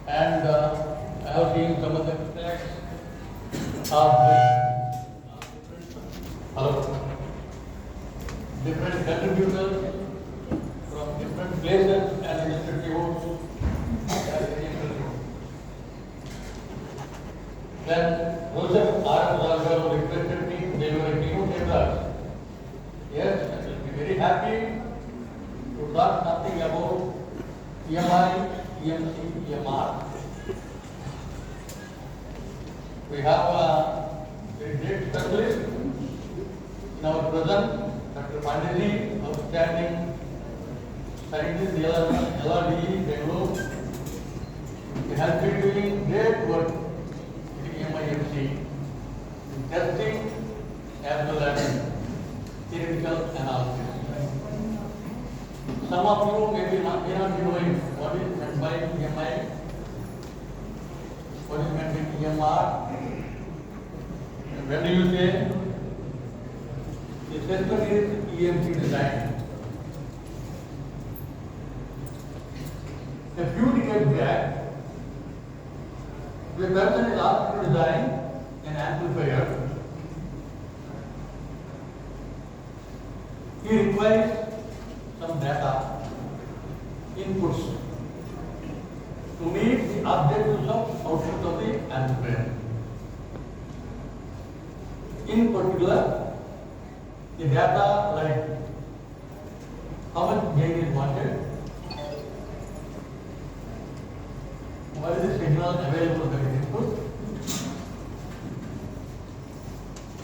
and I have seen some of the effects of different contributors from different places and institutes. Then Joseph R. Zalgar requested me to deliver a keynote address. Yes, I will be very happy to talk something about EMI, EMC, EMR. We have a very great specialist in our present, Dr. Panditi, outstanding scientist in LRDE, Bangalore. He has been doing great work in EMI, EMC, in testing as well as theoretical analysis. Some of you may not be knowing what is meant by EMI, what is meant by EMR. When do you say the system is EMC design? A few decades back, the person is asked to design an amplifier. He requires some data, inputs to meet the objectives of output of the amplifier. In particular, the data like how much gain is wanted, what is the signal available for the input,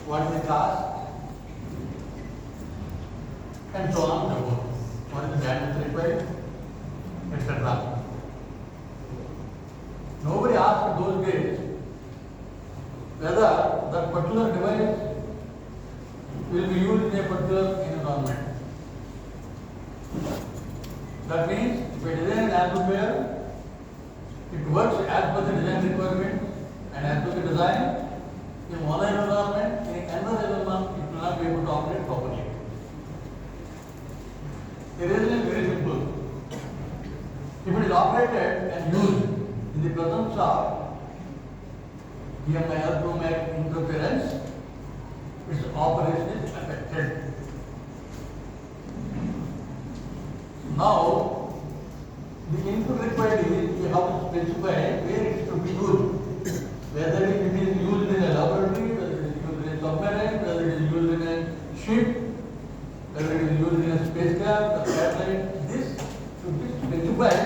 what is the cost, and so on and so forth. What is the bandwidth required, etc. Nobody asked in those days whether that particular device will be used in a particular environment. That means if I design an amplifier, it works as per the design requirement and as per the design. In one environment, in another environment, it will not be able to operate properly. The reason is very simple. If it is operated and used in the presence of EMI electromagnetic interference, its operation is affected. Now, the input required is we have to specify where it should be used. Whether it is used in a laboratory, whether it is used in a submarine, whether it is used in a ship, whether it is used in a spacecraft or satellite, this should be specified.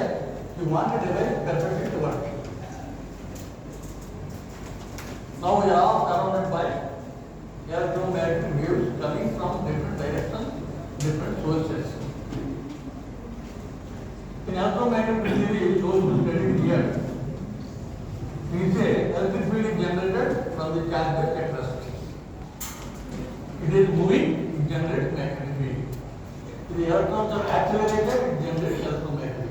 You want a device perfectly to work. Now we are all surrounded by electromagnetic waves coming from different directions, different sources. In electromagnetic theory, those who studied here, we say electric field is generated from the charge at rest. It is moving, it generates magnetic field. If the electrons are accelerated, it generates electromagnetic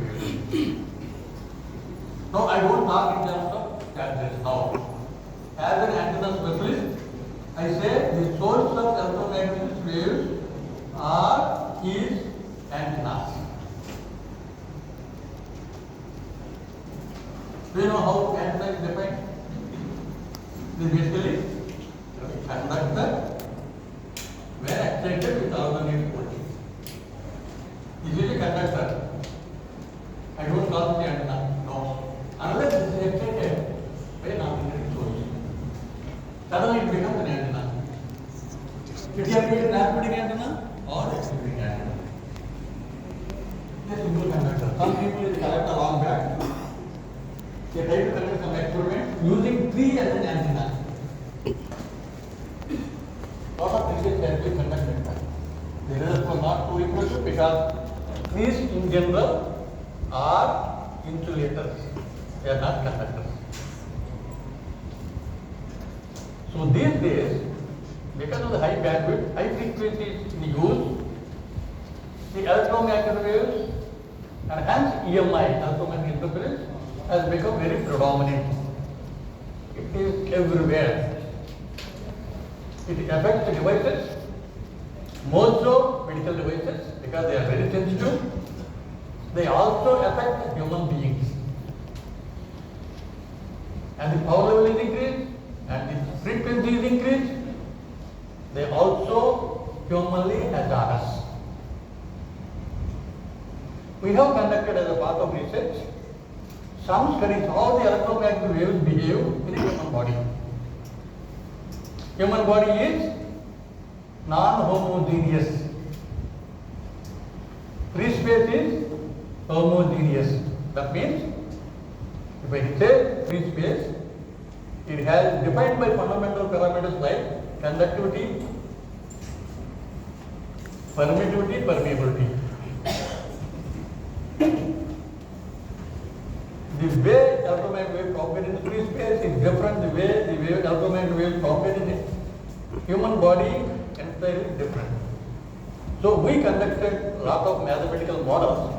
field. Now I won't talk in terms of charges now. As an antenna specialist, I say the source of electromagnetic waves is antennas. Do you know how antenna is defined? It is basically a conductor when excited with alternating voltage. This is a conductor. I don't call it antenna. No. Unless it is excited by an alternating source. Suddenly it becomes an antenna. It can be a transmitting antenna or a receiving antenna. A simple conductor. Some people collect a long back. They try to conduct some experiment using tree as an antenna. Lot of research has been conducted. The results were not too impressive because trees in general are insulators. They are not conductors. So these days, because of the high bandwidth, high frequencies in use, the electromagnetic waves and hence EMI, electromagnetic interference, has become very predominant. It is everywhere. It affects the devices, more so medical devices because they are very sensitive. They also affect human beings. and the power level is increased and the frequency is increased, they also humanly hazard us. We have conducted as a part of research some studies how the electromagnetic waves behave in a human body. Human body is non-homogeneous. Free space is homogeneous. That means, if I say free space, it has defined by fundamental parameters like conductivity, permittivity, permeability. The way electromagnetic wave propagate in free space is different. The way the wave electromagnetic wave propagate in the human body entirely different. So we conducted a lot of mathematical models.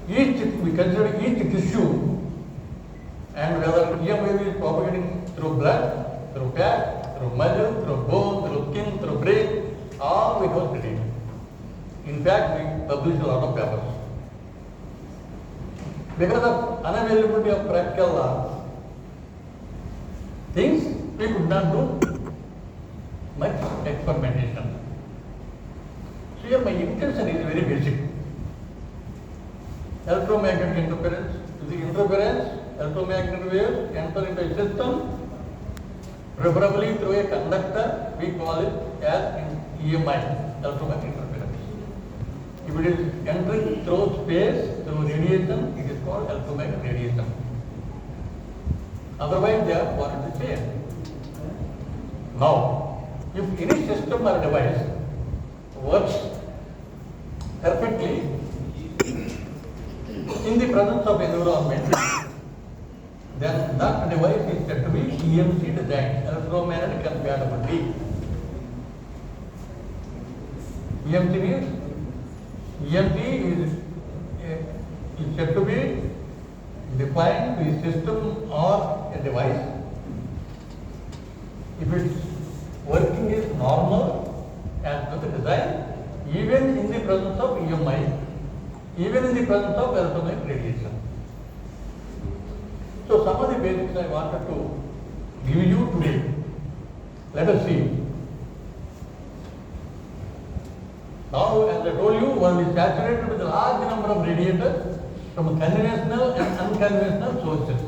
We considered each tissue and whether EM wave is propagating through blood, through fat, through muscle, through bone, through skin, through brain, all we have studied. In fact, we published a lot of papers. Because of unavailability of practical things, we could not do much experimentation. So here my intention is very basic. Electromagnetic interference. The interference, electromagnetic waves enter into a system, preferably through a conductor. We call it as EMI, electromagnetic interference. If it is entering through space, through radiation, it is called electromagnetic radiation. Otherwise, they are one and the same. Now, if any system or device works perfectly in the presence of environment, then that device is said to be EMC design, electromagnetic compatibility. EMC means EMC is said to be defined the system or a device. If its working is normal as per the design, even in the presence of EMI, even in the presence of electromagnetic radiation. So some of the basics I wanted to give you today. Let us see. Now, as I told you, world is saturated with a large number of radiators from conventional and unconventional sources.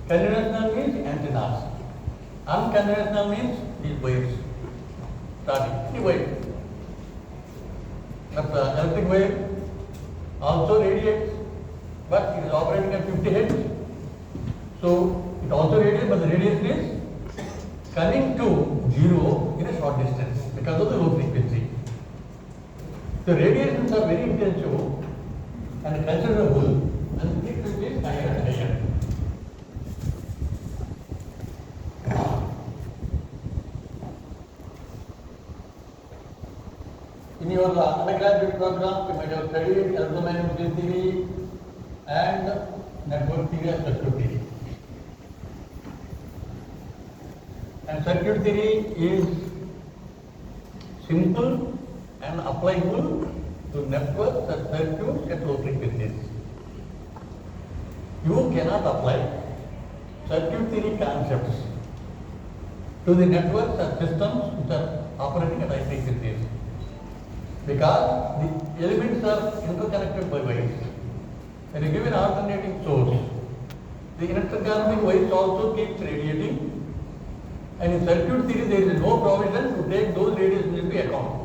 Conventional means antennas. Unconventional means these wires. Starting, any wire. But electric wire also radiates, but it is operating at 50 Hz. So it also radiates, but the radiation is coming to zero in a short distance because of the low frequency. The radiations are very intensive and considerable, and the frequency is higher and higher. In your undergraduate programs, you might have studied electromagnetic theory and network theory and circuit theory. And circuit theory is simple and applicable to networks and circuits at low frequencies. You cannot apply circuit theory concepts to the networks and systems which are operating at high frequencies, because the elements are interconnected by wires. When you give an alternating source, the interconnecting wires also keeps radiating, and in circuit theory there is no provision to take those radiations into account.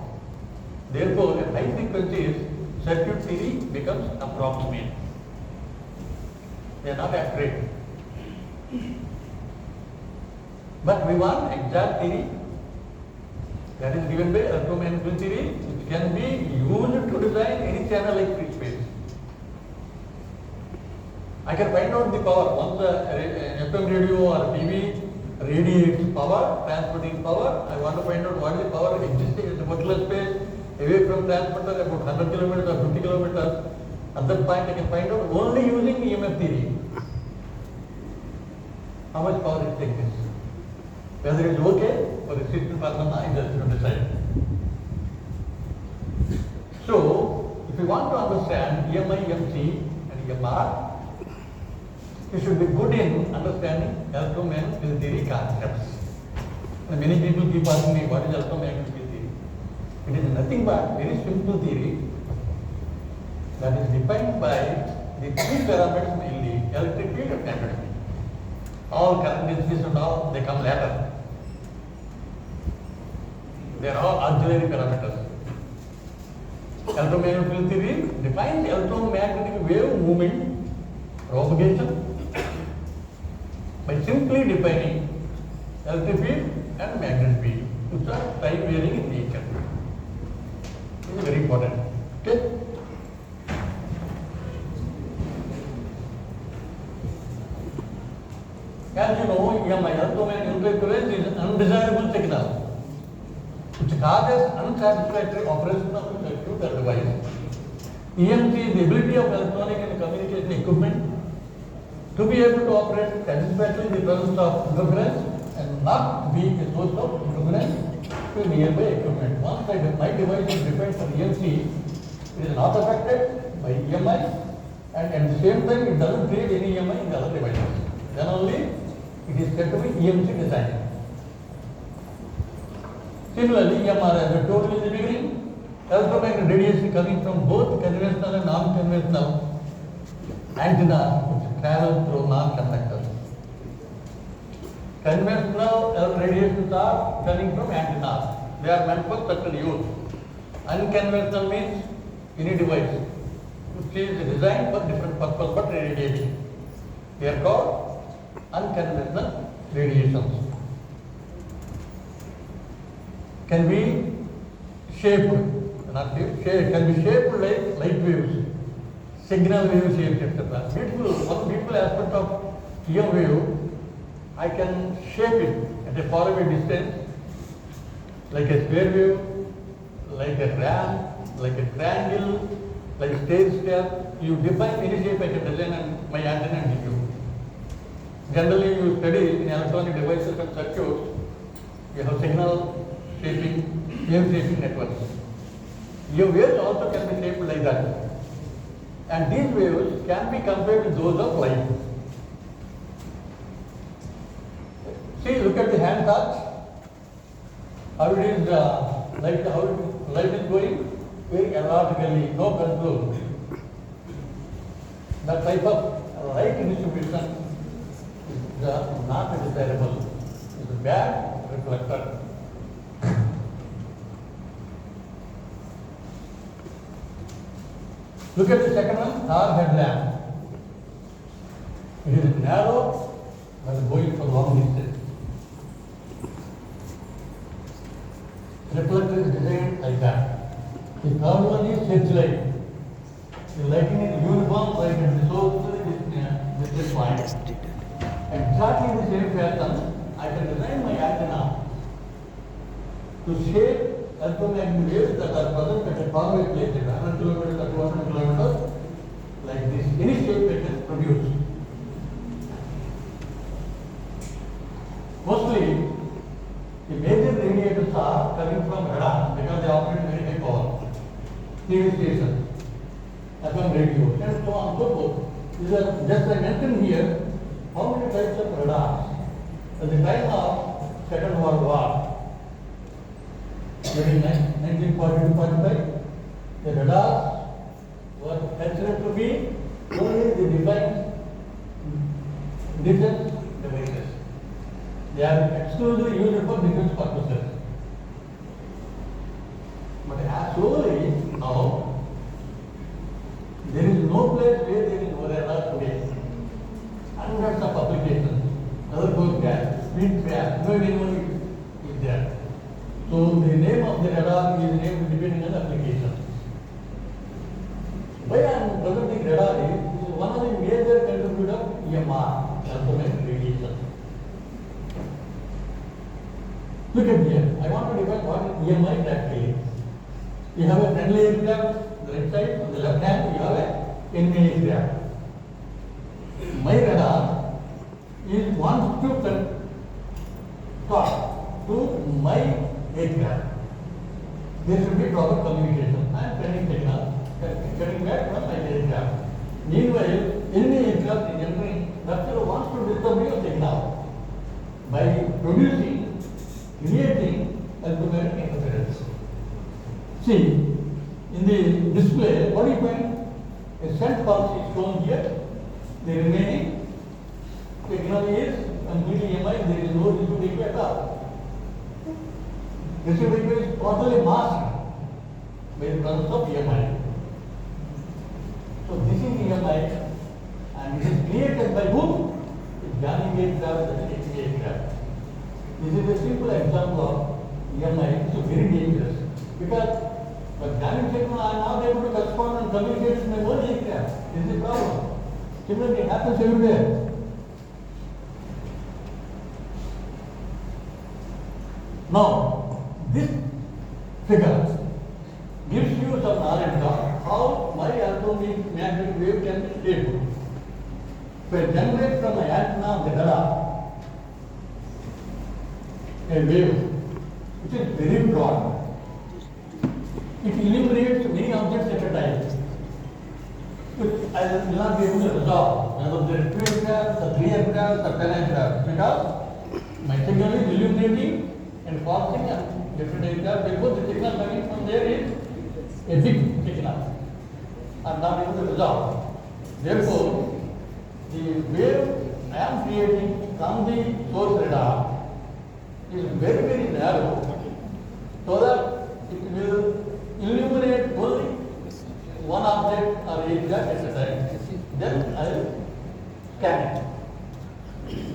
Therefore, at high frequencies, circuit theory becomes approximate. They are not accurate. But we want exact theory that is given by electromagnetic theory, which can be used to design any channel like free space. I can find out the power. Once a FM radio or TV radiates power, transmitting power, I want to find out what is the power existing in a particular space, away from transmitter about 100 kilometers or 50 kilometers. At that point I can find out only using EMF theory how much power it takes. Whether it is okay for the system or not, I just to decide. So, if you want to understand EMI, EMC and EMR, You should be good in understanding electromagnetic theory concepts. And many people keep asking me, what is electromagnetic theory? It is nothing but very simple theory that is defined by the three parameters mainly: electric field and magnetic field. All current densities and all, they come later. They are all auxiliary parameters. Electromagnetic theory defines electromagnetic wave movement propagation by simply defining electric field and magnetic field, which are time varying in nature. This is very important. Okay? As you know, EMI, electromagnetic interference, is undesirable signal which causes unsatisfactory operation of the circuit or device. EMC is the ability of electronic and communication equipment to be able to operate satisfactorily in the presence of interference and not be a source of interference to nearby equipment. Once my device is defined for EMC, it is not affected by EMI, and at the same time it doesn't create any EMI in the other devices. Then only it is said to be EMC design. Similarly, EMR, as I told you in the beginning, electromagnetic radiation coming from both conventional and non-conventional antennas which travel through non-conductors. Conventional radiations are coming from antennas. They are meant for certain use. Unconventional means any device which is designed for different purpose but radiating. They are called unconventional radiations. Can be shaped, not shaped, can be shaped like light waves, signal wave shapes, etc. One beautiful aspect of EM wave, I can shape it at a faraway distance, like a square wave, like a ramp, like a triangle, like stage step. You define any shape I can design and my antenna and give you. Generally, you study in electronic devices and circuits, you have signal shaping, wave shaping networks. Your waves also can be shaped like that. And these waves can be compared to those of light. See, look at the hand touch. How it is, how light is going? Very erratically, no control. That type of light distribution is not desirable. It's a bad reflector. Look at the second one, car headlamp. It is narrow but going for long distance. Reflector is designed like that. The third one is searchlight. The lighting is uniform, like at the source with this point. Exactly the same pattern, I can design my antenna to shape electromagnetic waves that are present at a faraway place, 100 kilometers or 200 kilometers, like this. Any shape I can produce. Mostly, the major radiators are coming from radar because they operate very high power. TV stations, FM radio, and so on and so forth. These are just I mentioned here how many types of radars. At the time of Second World War, during 1942-45, the radars were considered to be only the defined defense devices. They are exclusively used for defense purposes. But as slowly now, there is no place where there is no radar today. Hundreds of applications, other goes gas, speed gas, no anyone is there. So the name of the radar is named depending on the application. Why I am presenting radar is one of the major contributors of EMR, electromagnetic radiation. Look at here. I want to define what is EMI exactly. You have a friendly aircraft, the right side, on the left hand, you have a enemy aircraft. My radar is wants to talk to my aircraft. There should be proper communication. I am sending signal, getting back from my aircraft. Meanwhile, enemy aircraft is entering that See, in the display, what do you find? A cent pulse is shown here. The remaining signal is completely EMI. There is no residual echo at all. Residual echo is totally masked by the presence of EMI. So this is EMI, and it is created by whom? The jamming aircraft and the taking aircraft. This is a simple example of EMI. It's very dangerous because but jamming signal are not able to correspond and communicate with my own aircraft. This is the problem. Similarly, it happens everywhere. Now, this figure gives you some knowledge of how my electromagnetic wave can be stable. So, I generate from my antenna of the radar a wave which is very broad. It illuminates many objects at a time, which I will not be able to resolve whether there are 2 aircraft, or 3 aircraft, or 10 aircraft, because my signal is illuminating and passing at different aircraft. Therefore, the signal coming from there is a big signal. I am not able to resolve. Therefore, the wave I am creating from the source radar is very, very narrow, so that it will illuminate only one object or aircraft at a time. Then I will scan it.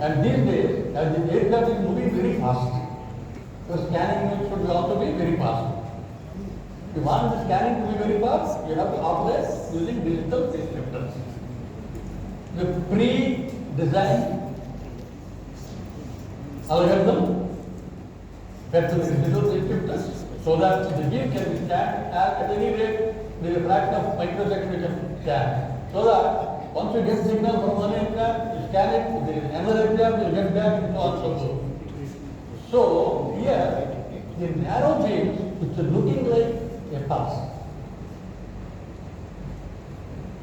And these days, as the aircraft is moving very fast, so scanning should also be very fast. If you want the scanning to be very fast, you have to operate using digital phase shifters. The pre-designed algorithm fed to the digital phase shifters, so that the beam can be scanned at any rate, there is a fraction of microsecond we can scan. So that once you get signal from one aircraft, you scan it, if there is another aircraft, you get back, and so on so forth. So here, the narrow beams, which are looking like a pulse,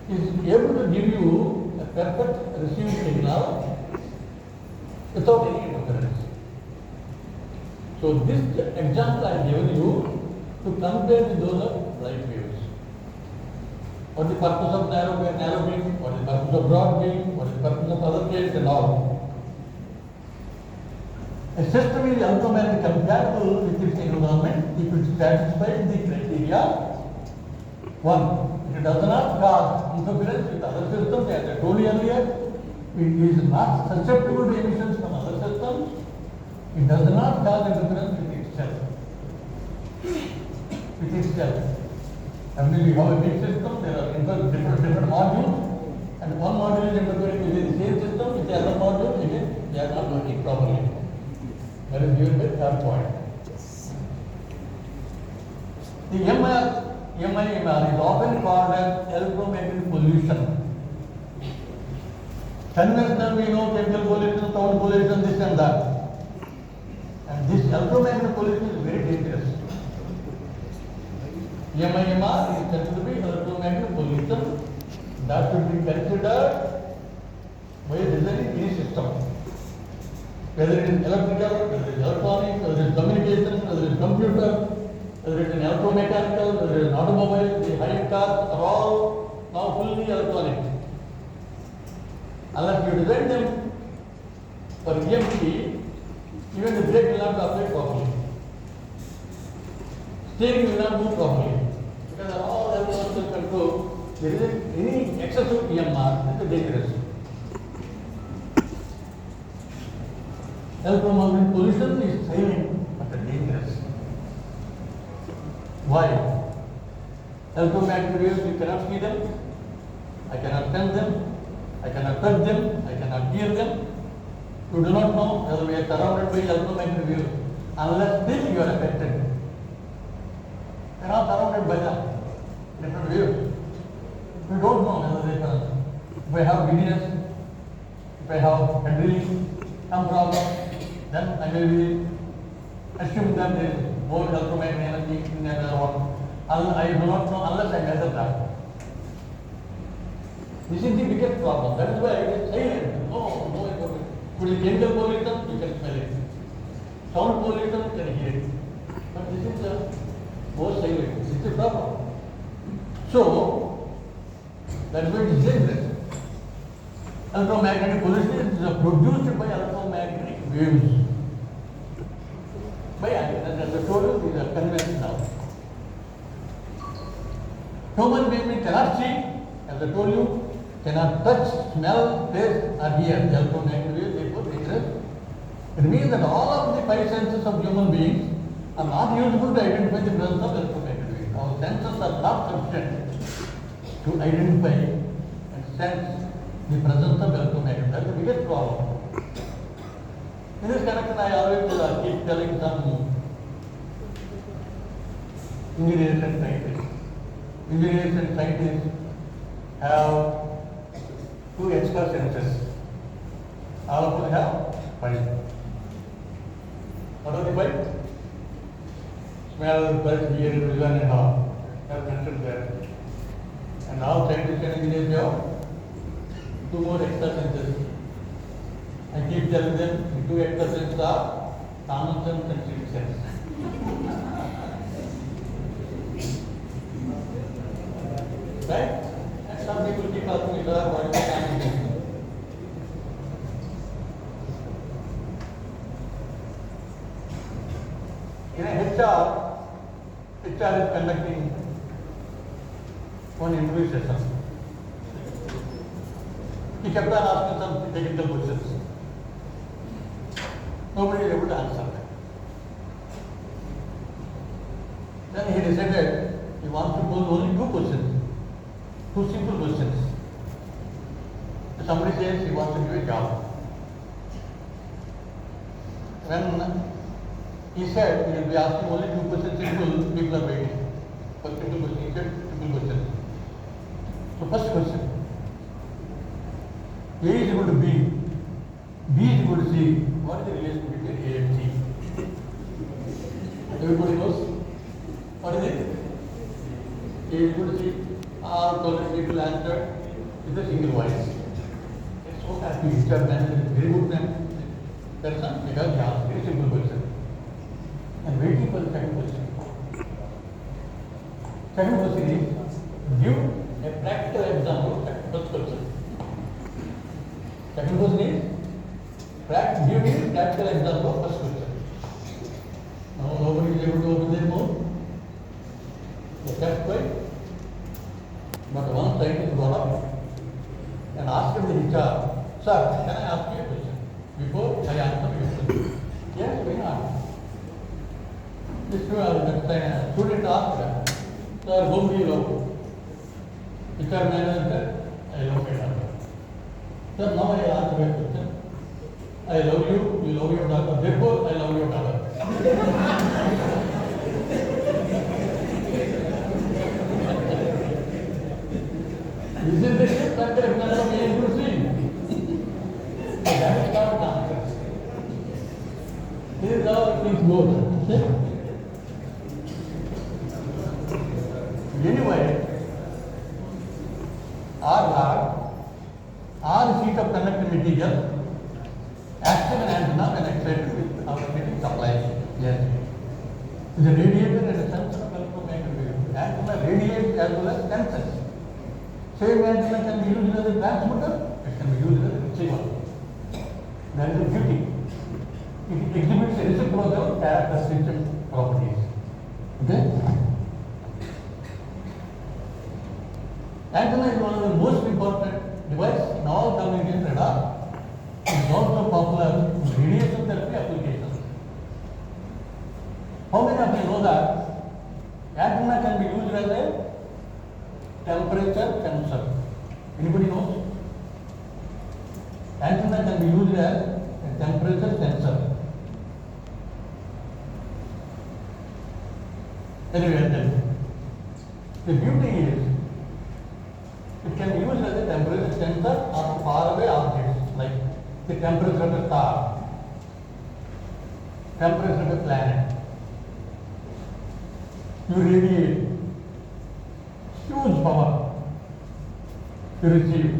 is able to give you a perfect received signal without any interference. So this example I have given you to compare with those of light waves. What is the purpose of narrow beam? What is the purpose of broad beam? What is the purpose of other waves and all? A system is electromagnetic compatible with its environment if it satisfies the criteria. 1. It does not cause interference with other systems, as I told you earlier. It is not susceptible to emissions from other systems. It does not cause interference with itself. And when you have a big system, there are different modules, and one module is interfering with the same system, with the other module, again, they are not working properly. That is given by third point. The EMI is often called as electromagnetic pollution. Conventional, we know chemical pollution, sound pollution, this and that. And this electromagnetic pollution is very dangerous. EMI is considered to be electromagnetic pollution that should be considered by designing any system. Whether it is electrical, whether it is electronics, whether it is communication, whether it is computer, whether it is an electromechanical, whether it is an automobile, the high cars are all now fully electronic. Unless you design them for EMP, even the brake will not operate properly. Steering will not move properly. Because all electronic control, there isn't any excessive EMR, this is dangerous. Electromagnetic pollution is silent but dangerous. Why? Electromagnetic waves, you cannot see them, I cannot sense them, I cannot touch them, I cannot hear them. You do not know whether we are surrounded by electromagnetic waves unless still you are affected. You are not surrounded by the different waves. You don't know whether they are. If I have giddiness, if I have adrenaline, some problem, then I will assume that there is more electromagnetic energy in another one. I do not know unless I measure that. This is the biggest problem. That is why it is silent. No information. Could be chemical pollution, you can smell it. Sound pollution, you can hear it. But this is the most silent. It's a problem. So, that's why it is dangerous. Electromagnetic pollution is produced by electromagnetic waves. As I told you, these are conventional. Human being cannot see, as I told you, cannot touch, smell, taste, or hear. The electromagnetic waves, therefore dangerous. It means that all of the five senses of human beings are not useful to identify the presence of electromagnetic waves. Our senses are not sufficient to identify and sense the presence of electromagnetic. That's the biggest problem. In this connection, I always keep telling some engineers and scientists. Engineers and scientists have two extra senses. All of them have five. What are the five? Smell, touch, hear, vision, and all. Have mentioned there. And all scientists and engineers have two more extra senses. I keep telling them the two extra senses are common sense and sixth sense. Right? And some people keep asking me, sir, what is the common sense? In a HR is conducting one interview session. He kept on asking some technical questions. Nobody is able to answer them. Then he decided he wants to pose only two questions, two simple questions. Somebody says he wants to do a job. When he said he will be asking only two questions, simple, people are waiting for simple questions. He said simple questions. So first question. A is equal to B. B is equal to C. What is the relation between A and C? Everybody knows? What is it? A is equal to C. All told people answered with a single voice. It's so happy. Mr. Man is very good man. Person because he asked very simple question. And waiting for the second question. Second question is give a practical example of first question. Second question is give me a practical example of first question. Now nobody is able to open their mouth. They kept quiet. But one scientist got up and asked him the HR, sir, can I ask you a question before I answer your question? Yes, why not? This student asked, sir, whom do you love? HR manager said, I love my daughter. Sir, now I ask you a question. I love you, you love your daughter, therefore I love your daughter. Isn't this it? That there is another way to see. That is not the answer. This is how things go. Anyway, R sheet of conductive material acts as an antenna when excited with alternating supplies. Yes. It's a radiator and a sensor of electromagnetic waves. Antenna radiates as well as senses. Same antenna can be used as a transmitter, it can be used as a receiver. That is the beauty. It exhibits a reciprocal characteristic properties. Okay? Antenna is one of the most important devices in all communication radar. It is also popular in radiation therapy applications. How many of you know that antenna can be used as a temperature sensor? Anybody knows? Antenna can be used as a temperature sensor. Anyway, the beauty is it can be used as a temperature sensor of faraway objects like the temperature of a star, temperature of a planet. You radiate huge power to receive.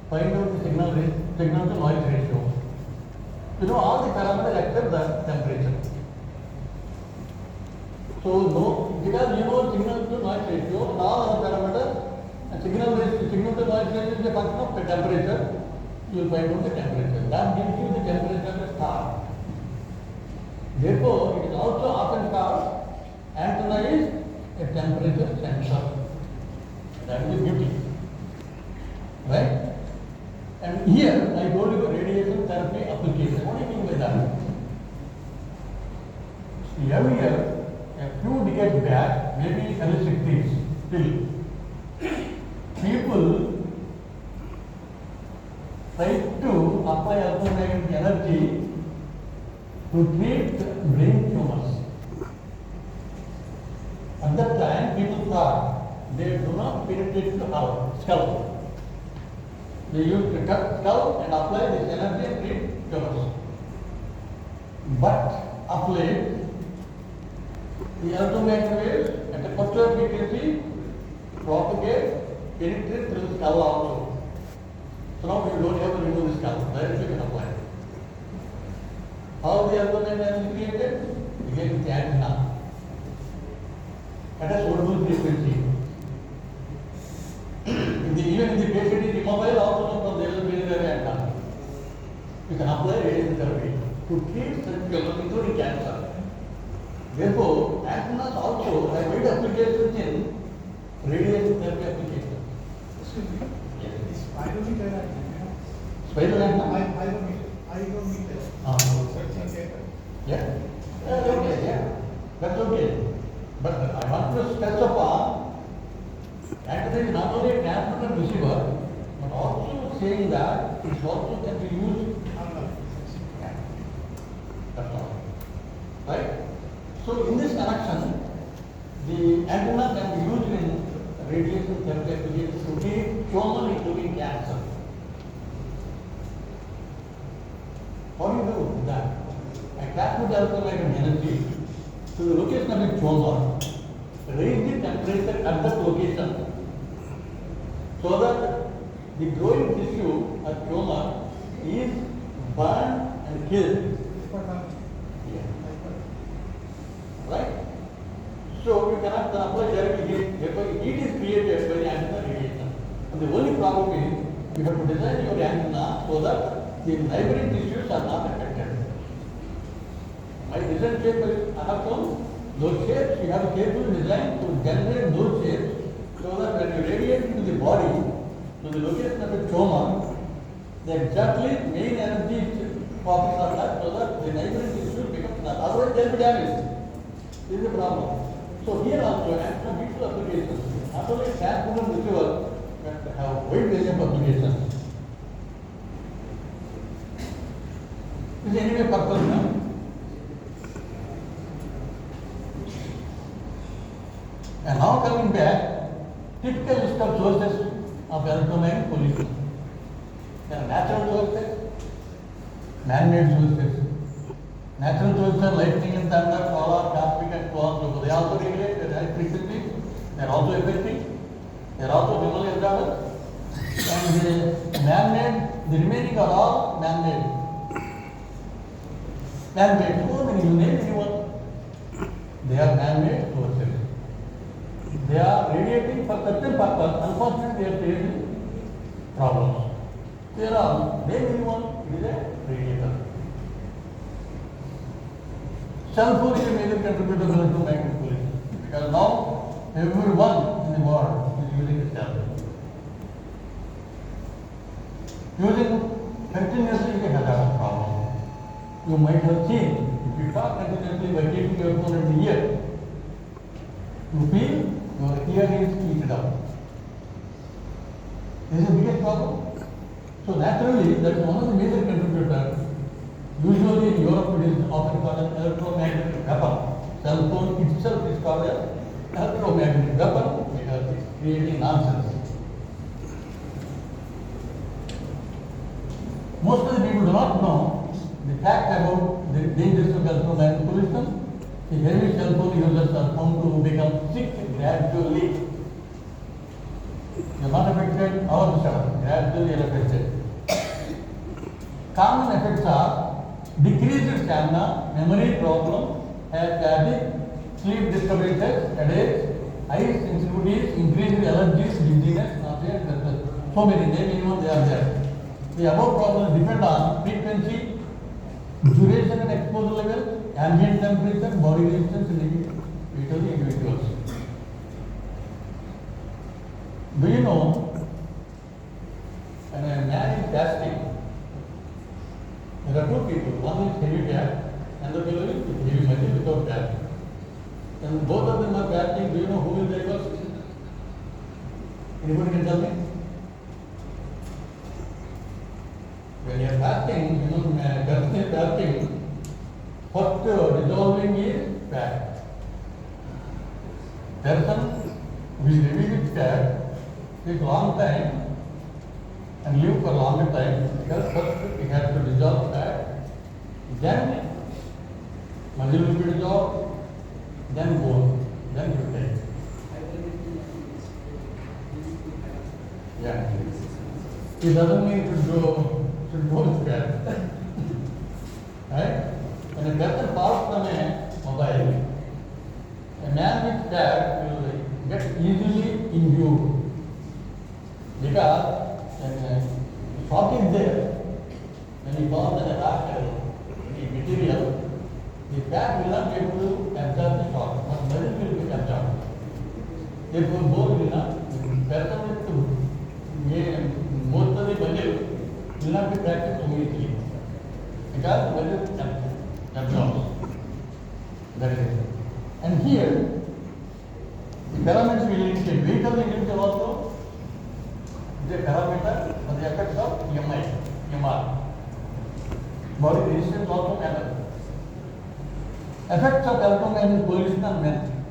Find out the signal to noise ratio. You know all the parameters except the temperature. So no, because you know signal to noise ratio, all other parameters, and signal to noise ratio is a function of the temperature. You will find out the temperature. That gives you the temperature of the star. Therefore, it is also often called antenna is a temperature sensor. That is the beauty. Right? And here I told you radiation therapy application. What do you mean by that? Earlier, a few decades back, maybe early 60s, still, people tried to apply electromagnetic energy to treat brain tumors. At that time, people thought they do not penetrate the skull. They used to cut skull and apply this energy and treat tumors. But of late, the electromagnetic waves at a particular frequency propagate, penetrate through the skull also. So now you don't have to remove the skull, directly you can apply. How the electromagnetic energy created? Again with the antenna. At a suitable frequency. Even if the patient is immobile, also from there will be an antenna. You can apply radiation therapy to treat such tumors, including cancer. Therefore, antennas also have wide applications in radiation therapy applications. Excuse me. Yes. This spirometer antenna. Spiral antenna? Hygrometer. Searching data. Yeah. That's okay, yeah. That's okay. But I want to stress upon antenna is not only a transmitter and receiver, but also saying that it also can be used. Yeah. That's all. Right? So in this connection, the antenna can be used in radiation therapy applications to treat tumor, including cancer. How do you do that? I transmit electromagnetic energy to the location of a tumor, raise the temperature at that location, so that the growing tissue or tumor is burned and killed. Yeah. Right? So you cannot apply directly heat. Therefore, heat is created by the antenna radiation. And the only problem is you have to design your antenna so that the neighboring tissues are not affected. My design shape is I have shown those shapes. You have a careful design to generate those shapes so that when you radiate into the body to the location of a tumor, the exactly main energy focus on that so that the neighboring tissue becomes not. Otherwise, they will be damaged. This is the problem. So here also, antenna beautiful applications. Not only transmitter and receiver, but have wide range of applications. This is anyway purpose now. And now coming back, typical list of sources of electromagnetic pollution. There are natural sources, man-made sources. Natural sources are lightning and thunder, solar, cosmic and so on. So they also regulate the right frequency. They are also affecting. They are also thermal disorders. And the man-made, the remaining are all man-made. Man-made, so many, you name anyone. They are man-made sources. They are radiating for certain purpose. Unfortunately, they are creating problems. They are all, name anyone, it is a radiator. Cell phone is a major contributor to electromagnetic pollution because now everyone in the world is using a cell phone. Using continuously is a hazardous problem. You might have seen, if you talk continuously by keeping your phone in the ear, you feel your ear is heated up. This is the biggest problem. So naturally, that is one of the major contributors. Usually in Europe it is often called an electromagnetic weapon. Cell phone itself is called an electromagnetic weapon because it is creating nonsense. Most of the people do not know the fact about the dangers of electromagnetic pollution. The heavy cell phone users are found to become sick gradually. They are not affected all of a sudden, gradually affected. Common effects are decreased stamina, memory problem, fatigue, sleep disturbances, headaches, eye sensitivities, increased allergies, dizziness, nausea, and breathlessness. So many, name anyone, they are there. The above problems depend on frequency, duration and exposure level, ambient temperature, body resistance in individuals. Do you know, when a man is fasting, there are two people. One is heavy fat, and the other is heavy metal without fat. And both of them are fasting. Do you know who will die first? Anybody can tell me? When you are fasting, you know, person is fasting, first dissolving is fat. Person will live with fat, take long time and live for longer time because first he has to dissolve fat, then muscle will be dissolved, then bone, then you take. Yeah. It doesn't mean to go with fat. Right? When a person falls from a mobile, a man with fat will get easily injured. Because when shock is there, when he falls on a rock, the material, the fat will not be able to absorb the shock, but muscle will be absorbed. Therefore, bone will not, person with most of the muscle will not be practiced immediately. Because muscle absorbs. That is it. And here, the parameters will indicate weight of the individual also. The parameter for the effects of MR. Body resistance also matters. Effects of electromagnetic pollution on men.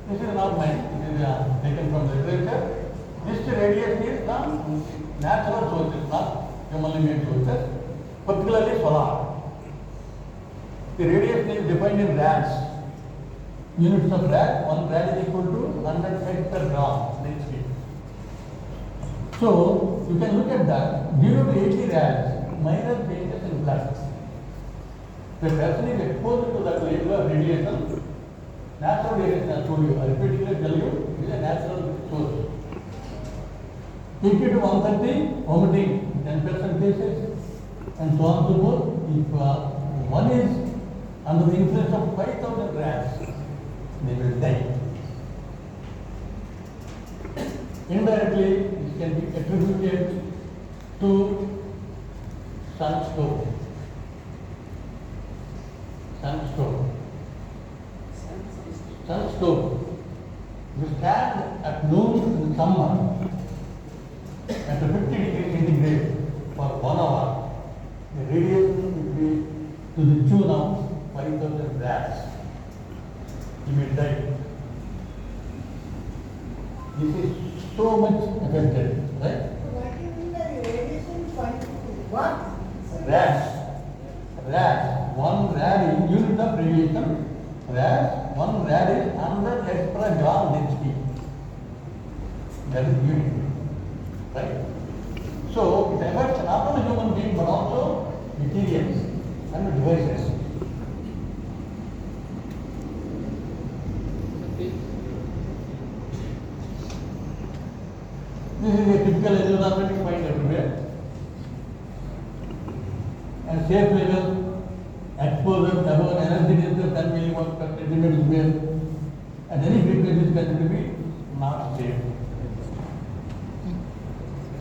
This is not mine. It is taken from literature. This radiation is from natural sources, not humanly made sources, particularly solar. The radiation is defined in rads. Units of rad, 1 rad is equal to 100 feet per gram density. So, you can look at that. 0 to 80 rads, minor changes in blood. The person is exposed to that level of radiation. Natural radiation, I told you, I repeatedly tell you, it is a natural source. 80 to 130, vomiting, 10% cases, and so on and so forth. If one is under the influence of 5,000 rads, they will die. Indirectly, this can be attributed to sunstroke. Sunstroke. You stand at noon in summer at 50 degrees centigrade for 1 hour. The radiation will be to the tune of 5,000 rats. You may die. This is so much affected, right? What do you mean by radiation quantity? What? Rats. 1 rad is unit of radiation. Rats, 1 rad is 100 extra gram density. That is unit. Right? So, it affects not only human beings but also materials and devices. This is a typical environment you find everywhere. And safe level, exposure above an energy density of 10 millivolts per centimeter square at any frequency is considered to be not safe.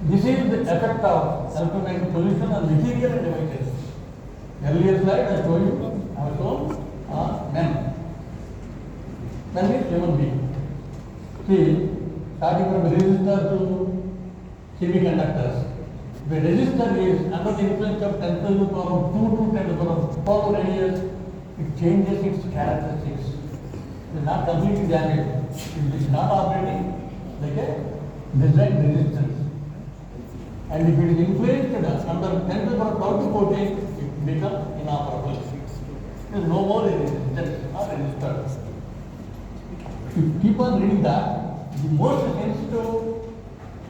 This is the effect of electromagnetic pollution on material and devices. Earlier slide I told you, I was told on men. Men is human being. See, starting from resistor to semiconductors. The resistor is under the influence of 10 to the power of 2 to 10 to the power of 4 radius, it changes its characteristics. It is not completely damaged. It is not operating like a design resistance. And if it is influenced under 10 to the power of 12 to 14, it becomes inoperable. There is no more resistance or resistor. If you keep on reading that, the most sensitive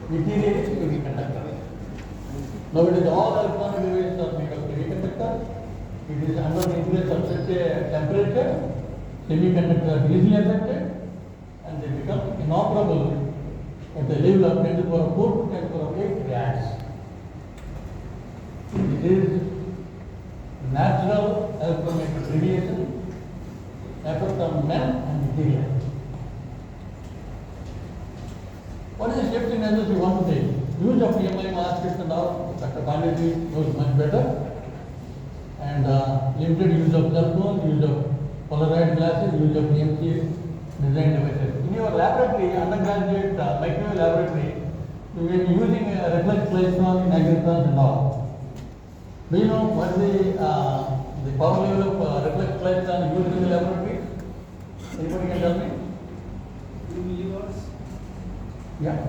material is semiconductor. Now it is all electronic devices are made of semiconductor. It is under the influence of such a temperature, semiconductors are easily affected and they become inoperable at the level of 10 to the power 4 to 10 to the power 8 reacts. It is natural electromagnetic radiation effect on men and material. What is the safety measures you want to take? Use of PMI masks and all, Dr. Pandey knows much better. And limited use of cell phone, use of Polaroid glasses, use of PMC design devices. In your laboratory, undergraduate microwave laboratory, you will be using reflex klystron, magnetron and all. Do you know what is the power level of reflex klystron used in the laboratory? Anybody can tell me? 2 milliwatts. Yeah,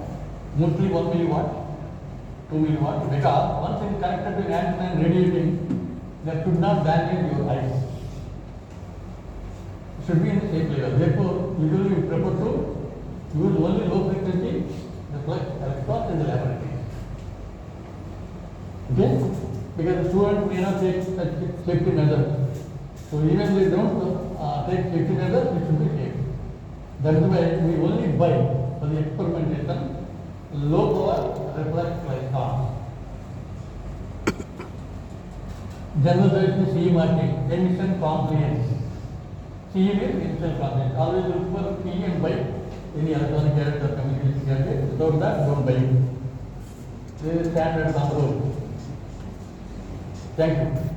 mostly 1 milliwatt, 2 milliwatt, because once it connected to an antenna and radiating, that should not damage your eyes. It should be in the same level. Therefore, usually we prefer to use only low frequency reflex electrons in the laboratory. Okay? Because the student may not take such safety measures. So even if they don't take safety measures, it should be safe. That is why we only buy for the experimentation low power reflex klystron. General version is CE marking, emission compliance. CE means initial compliance. Always look for CE and buy any electronic gadget or communication gadget. Without that, don't buy it. This is standard control. Thank you.